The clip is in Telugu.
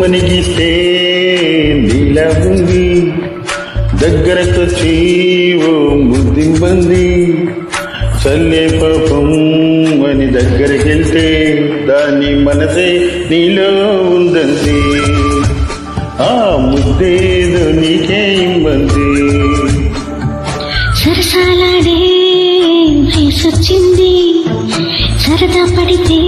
బొమ్మనికిస్తే నీలా ఉంది, దగ్గరకొచ్చి ఓ ముద్దింబంది. చల్లే పాపం అని దగ్గరకెళ్తే దాని మనసే నీలో ఉందంది. ఆ ముద్దేదో నీకే ఇమ్మంది. సరసాలాడే వయసొచ్చింది, సరదా పడితే